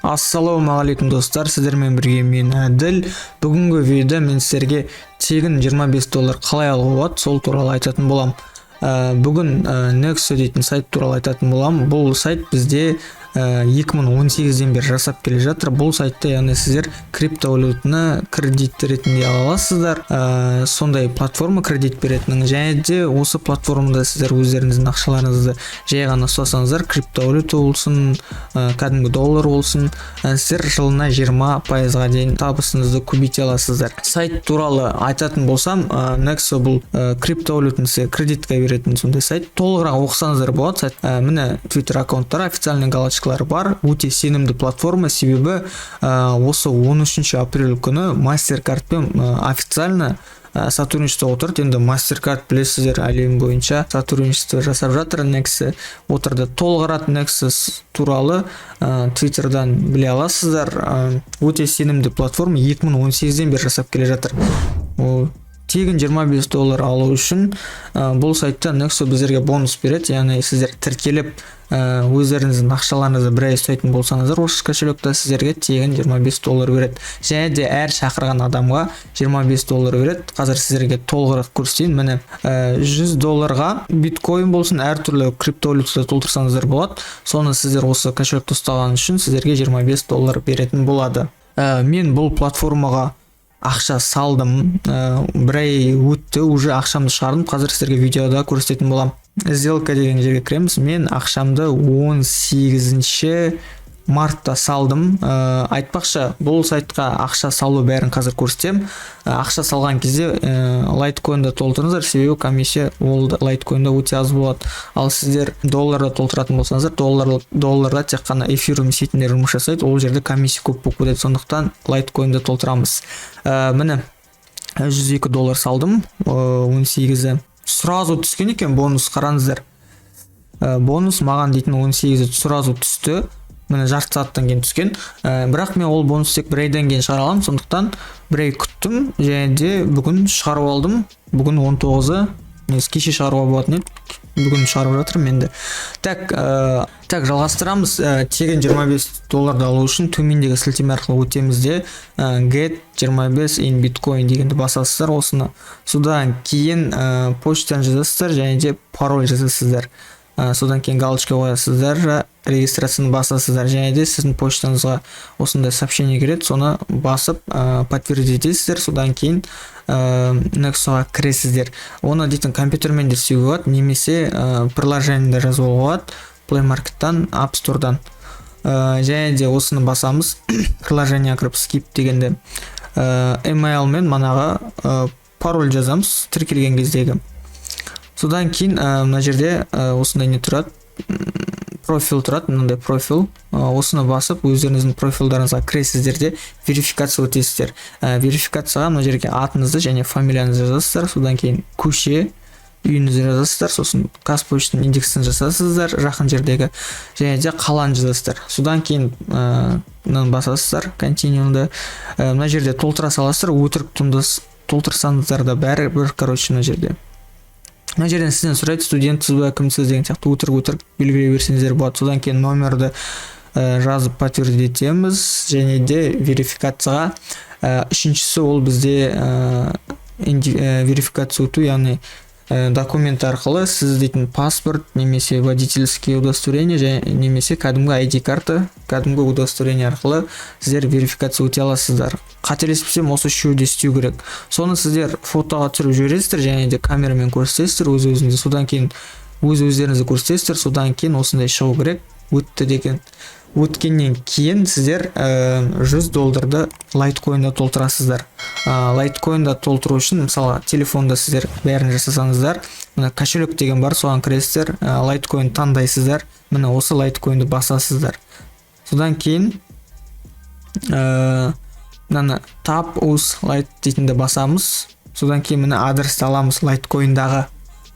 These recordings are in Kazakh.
Ассалаумағалейкум достар, сіздермен бірге мен Әділ. Бүгінгі видеода мен сіздерге тегін $25 қалай алуға болады, сол туралы айтатын болам. Бүгін Nexo дейтін сайт туралы айтатын болам. Бұл сайт бізде 2018-ден бері жасап келе жатыр. Бұл сайтта яғни сіздер криптовалютаны кредит ретінде ала аласыздар. Сондай платформа кредит беретін, және де осы платформада сіздер өздеріңіздің ақшаларыңызды жай ғана ұстасаңыздар, криптовалюта болсын, кәдімгі доллар болсын, сіздер жылына 20%-ға дейін табысыңызды көбейте аласыздар. Сайт туралы айтатын болсам, Nexo бұл криптовалютаны кредитке беретін сондай сайт. Толығырақ оқысаңыздар болады. Сайт міне Twitter аккаунттары, официальный галочка бар, өте сенімді платформа, себебі осы 13 апрель күні MasterCard пен официально сотрудничество отырды. Енді MasterCard білесіздер, әлем бойынша сотрудничество жасап жатыр. Nexo отырды. Толығырақ Nexo туралы Twitter'дан біле аласыздар. Өте сенімді платформа, 2018-ден бері жасап келе жатыр. Тегін $25 алу үшін бұл сайтта Nexo біздерге бонус береді, яғни сіздер тіркеліп өздеріңіздің ақшаларыңызды бір ай ұстайтын болсаңыздар, осы кошелекте сіздерге тегін $25 береді. Және де әр шақырған адамға $25 береді. Қазір сіздерге толығырақ көрсетейін. Міне $100-ға биткоин болсын, әртүрлі криптовалютаны толтырсаңыздар болады. Соны сіздер осы кошелекте ұстаған үшін сіздерге $25 беретін болады. Мен бұл платформаға ақша салдым, бір ай өтті, уже ақшамды шығардым. Қазір сіздерге видеода көрсететін болам. Сделка деген жерге кіреміз. Мен ақшамды 18 мартта салдым. Айтпақшы, бұл сайтқа ақша салу бәрін қазір көрсетем. Ақша салған кезде лайткоинді толтырыңыздар, себебі комиссия ол лайткоинда өте аз болады. Ал сіздер долларда толтыратын болсаңыздар, долларда тек қана эфириум сетінде жұмыс жасайды, ол жерде комиссия көп болып кетеді. Сондықтан лайткоинді толтырамыз. Міне $102 салдым, 18-і сразу түскен екен бонус, қараңыздар. Бонус маған дейтін 18-і сразу түсті. Міне жарты сағаттан кейін түскен. Бірақ мен ол бонус тек бір айдан кейін шығара аламын, сондықтан бір ай күттім, және де бүгін шығарып алдым. Бүгін 19-і, кеше шығаруға болатын еді. Бүгін шығарып жатырмын енді. Так, жалғастырамыз. Тегін $25 алу үшін төмендегі сілтеме арқылы өтеміз де get 25 in Bitcoin дегенді басасыздар. Осыны содан кейін почтаны жазасыздар, және де пароль жазасыздар. Содан кейін галочка қоясыздар, регистрацияны басасыздар, және де сіздің почтаңызға осындай сообщение келеді, соны басып подтвердитесіздер. Содан кейін Nexoға кіресіздер. Оны дейтін компьютермен де істеуге болады, немесе приложениеде жазуға болады, Play Market'тан, App Store'дан. Және де осыны басамыз, приложение кіріп skip дегенде email мен манағы пароль жазамыз тіркелген кездегі. Содан кейін мына жерде осындай не тұрады, профиль тұрады, мынандай профиль. Осыны басып өздеріңіздің профильдарыңызға кіресіздер де верификация өтесіздер. Верификацияға мына жерге атыңызды және фамилияңызды жазасыздар. Содан кейін көше, үйіңізді жазасыздар. Сосын Қазпоштаның индексін жасасыздар, жақын жердегі, және де қаланы жазасыздар. Содан кейін басасыздар, континуумды. Мына жерде толтыра саласыздар, өтірік толтырсаңыздар да бәрі бір, мына жерде. Мына жерден сізден сұрайды, студентсіз бе, кімсіз деген сияқты өтірік белгілей берсеңіздер болады. Содан кейін номерді жазып подтвердитеміз, және де верификацияға. Үшіншісі ол бізде верификация өту, яғни документ арқылы сіз дейтін паспорт, немесе водительский удостоверение, немесе кәдімгі ID карта, кәдімгі удостоверение арқылы сіздер верификация өте аласыздар. Қателеспесем, осы үшеуді істеу керек. Соны сіздер фотоға түсіріп жібересіздер, және де камерамен көрсетесіздер өз-өзіңізді. Содан кейін өз-өздеріңізді көрсетесіздер, содан кейін осындай шығу керек. Өтті деген. Өткеннен кейін сіздер $100 лайткоинда толтырасыздар. Лайткоинда толтыру үшін, мысалы, телефонда сіздер бәрін жасасаңыздар, мына кошелек деген бар, соған кіресіздер, лайткоин таңдайсыздар, міне осы лайткоинді басасыздар. Содан кейін мына tap us light дейтінді басамыз. Содан кейін міне адресті аламыз, лайткоиндағы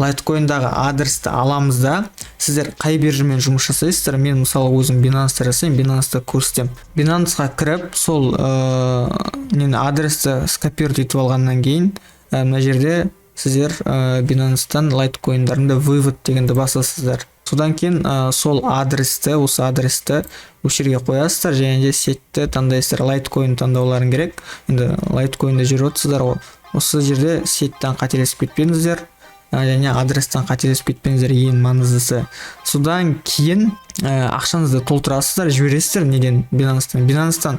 адресті аламыз да, сіздер қай биржамен жұмыс жасайсыздар. Мен мысалы өзім Binance жасаймын, Binance-та көрсетем. Binance-ға кіріп, сол адресті скопировать етіп алғаннан кейін, мына жерде сіздер Binance-тан лайткоиндардың вывод дегенді басасыздар. Содан кейін сол адресті, осы адресті осы жерге қоясыздар, және де сетті таңдайсыздар. Litecoin таңдауларың керек. Енді Litecoin'де жүріп отырсыздар ғой. Осы жерде сеттен қателесіп кетпеңіздер, және адрестен қателесіп кетпеңіздер, ең маңыздысы. Содан кейін ақшаңызды толтырасыздар, жібересіздер. Неден? Binance'тан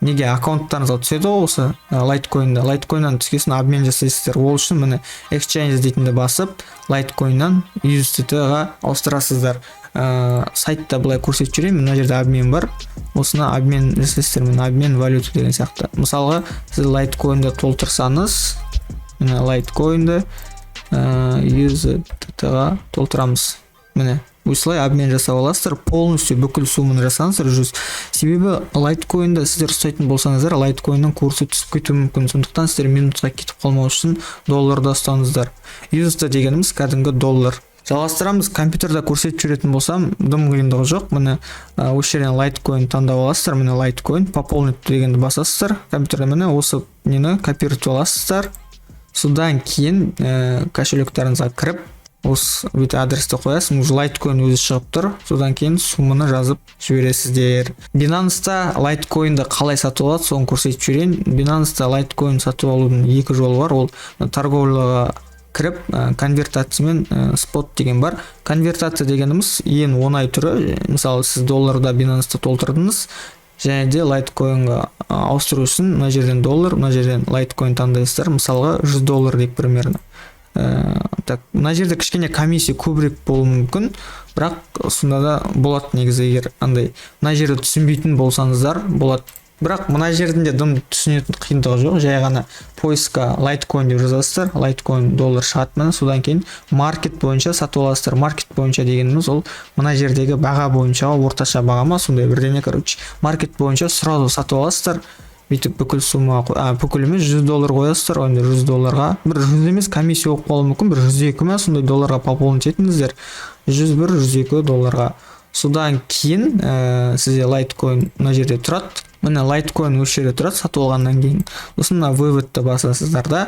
неге аккаунттарыңызға түседі ғой осы Litecoin'дан түскесін обмен жасайсыздар. Ол үшін міне exchange дейтінді басып, Litecoin'нан USDT-ға ауыстырасыздар. Сайтта былай көрсетіп жүрейін, мына жерде обмен бар. Осыны обмен жасайсыздар, міне обмен валюта деген сияқты. Мысалға, сіз Litecoin'ді толтырсаңыз, міне Litecoin'ді USDT-ға толтырамыз. Міне осылай обмен жасап аласыздар, полностью бүкіл сумманы жасаңыздар 100. Себебі Litecoin'ді сіздер ұстайтын болсаңыздар, Litecoin'нің курсы түсіп кетуі мүмкін. Сондықтан сіздер минутқа кетіп қалмау үшін долларда ұстаңыздар. USD дегеніміз кәдімгі доллар. Жалғастырамыз. Компьютерде көрсетіп жүретін болсам, дым қиындығы жоқ. Міне осы жерден Litecoin таңдап аласыздар. Міне Litecoin пополнить дегенді басасыздар. Компьютерде міне осы нені копировать аласыздар. Содан кейін кошелектарыңызға кіріп, осы бүйтіп адресті қоясыз, Litecoin өзі шығып тұр. Содан кейін сумманы жазып жібересіздер. Binance'та Litecoin'ді қалай сатып алады, соны көрсетіп жүрейін. Binance'та Litecoin сатып алудың екі жолы бар. Ол торговляға кіріп, конвертация мен спот деген бар. Конвертация дегеніміз ең оңай түрі. Мысалы, сіз долларда Binance'та толтырдыңыз, және де Litecoin'ға ауыстыру үшін мына жерден доллар, мына жерден Litecoin таңдайсыздар. Мысалға $100 дейік примерно. Так, мына жерде кішкене комиссия көбірек болуы мүмкін, бірақ сонда да болады негізі, егер андай мына жерді түсінбейтін болсаңыздар болады. Бірақ мына жерінде дым түсінетін қиындығы жоқ, жай ғана поискқа Litecoin деп жазасыздар, Litecoin доллар шығады, міне содан кейін маркет бойынша сатып аласыздар. Маркет бойынша дегеніміз ол мына жердегі баға бойынша, орташа баға ма, сондай бірдеңе, короче. Маркет бойынша сразу сатып аласыздар. Бүйтіп бүкіл сумма, бүкіл емес $100 қоясыздар, онда $100-ға, бір 100 емес комиссия болып қалуы мүмкін, бір 102 ма сондай долларға пополнить етіңіздер. $101-102. Содан кейін сізде Litecoin мына жерде тұрады. Міне Litecoin осы жерде тұрады, сатып алғаннан кейін. Сосын мына выводты басасыздар да,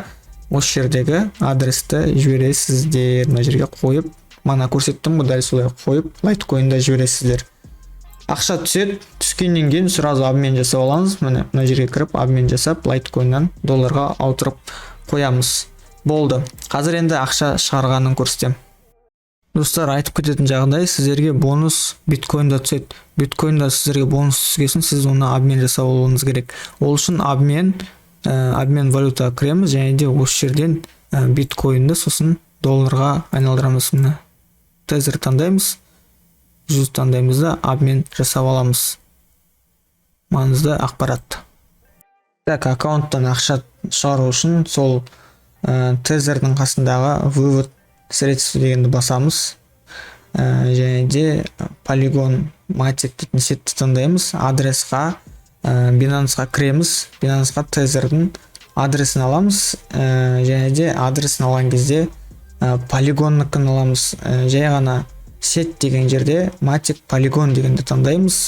осы жердегі адресті жібересіздер. Мына жерге қойып, мана көрсеттім ғой, дәл солай қойып, Litecoin'да жібересіздер. Ақша түседі, түскеннен кейін сразу обмен жасап аламыз. Міне мына жерге кіріп, обмен жасап, Litecoin'нан долларға ауыстырып қоямыз. Болды. Қазір енді ақша шығарғанын көрсетем. Достар, айтып кететін жағдай, сіздерге бонус биткоинда түседі. Биткоинда сіздерге бонус түскесін, сіз оны обмен жасап алуыңыз керек. Ол үшін обмен валюта кіреміз, және де осы жерден биткоинді сосын долларға айналдырамыз. Тезер таңдаймыз. 100 таңдаймыз да обмен жасап аламыз. Маңызды ақпарат. Так, аккаунттан ақша шығару үшін сол тезердің қасындағы вывод средства дегенді басамыз. Және де Polygon Matic дейтін сетті таңдаймыз. Адресқа Binance'ға кіреміз. Binance'ға тезердің адресін аламыз. Және де адресін алған кезде Polygon-ныкін аламыз. Жай ғана сет деген жерде Matic Polygon дегенді таңдаймыз.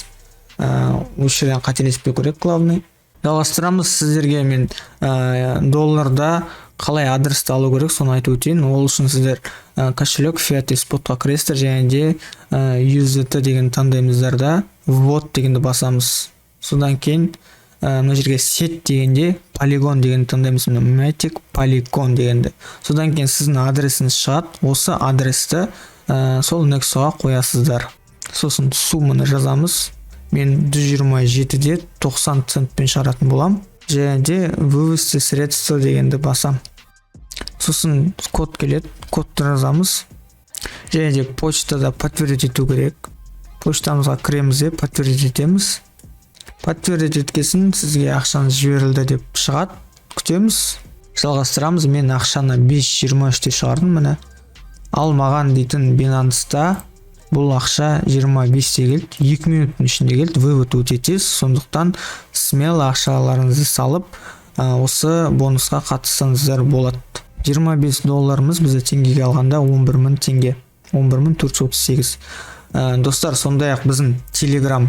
Осы жерден қателеспеу керек, главный. Жалғастырамыз. Сіздерге мен долларда қалай адресті алу керек, соны айтып өтейін. Ол үшін сіздер кошелек Fiat Spotқа кіресіздер, және де USDT деген таңдаймыздар да ввод дегенді басамыз. Содан кейін мына жерге сет дегенде Polygon дегенді таңдаймыз. Matic Polygon дегенді. Содан кейін сіздің адресіңіз шығады. Осы адресті сол Nexo'ға қоясыздар. Сосын сумманы жазамыз. Мен 127-де 90 центпен шығаратын болам. Және де вывести средства дегенді басам. Сосын код келеді, кодты жазамыз. Және де почтада подтвердить ету керек. Почтамызға кіреміз де подтвердить етеміз. Подтвердить еткесін сізге ақшаңыз жіберілді деп шығады. Күтеміз. Жалғастырамыз. Мен ақшаны 5.23-те шығардым, міне. Ал маған дейтін Binance'та бұл ақша 25-те келді, 2 минуттың ішінде келді, вывод өте тез. Сондықтан смело ақшаларыңызды салып, осы бонусқа қатыссаңыздар болады. $25 бізде теңгеге алғанда 11.000 теңге, 11.438. Достар, сондай-ақ біздің Telegram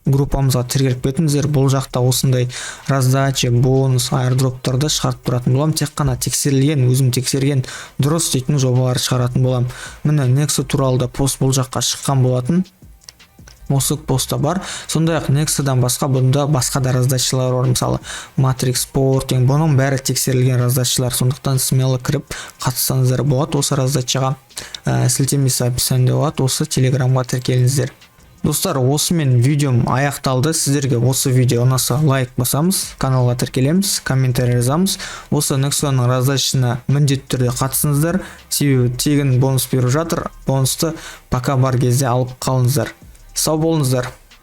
группамызға тіркеліп кетіңіздер. Бұл жақта осындай раздача, бонус, airdropтарды шығарып тұратын болам. Тек қана тексерілген, өзім тексерген дұрыс дейтін жобаларды шығаратын болам. Міне Nexo туралы да пост бұл жаққа шыққан болатын. Осы постта бар. Сондай-ақ Nexoдан басқа бұнда басқа да раздатшылар бар, мысалы Matrix Sporting, бұның бәрі тексерілген раздатшылар. Сондықтан смело кіріп қатыссаңыздар болады. Осы раздатшыға сілтемесі описанияда болады. Осы Телеграмға тіркеліңіздер. Достар, осымен видеом аяқталды. Сіздерге осы видео ұнаса лайк басамыз, каналға тіркелеміз, комментарий жазамыз. Осы Nexoның раздатшысына міндетті түрде қатысыңыздар. Себебі тегін бонус беріп жатыр. Бонусты пока бар кезде алып қалыңыздар. Сау болыңыздар.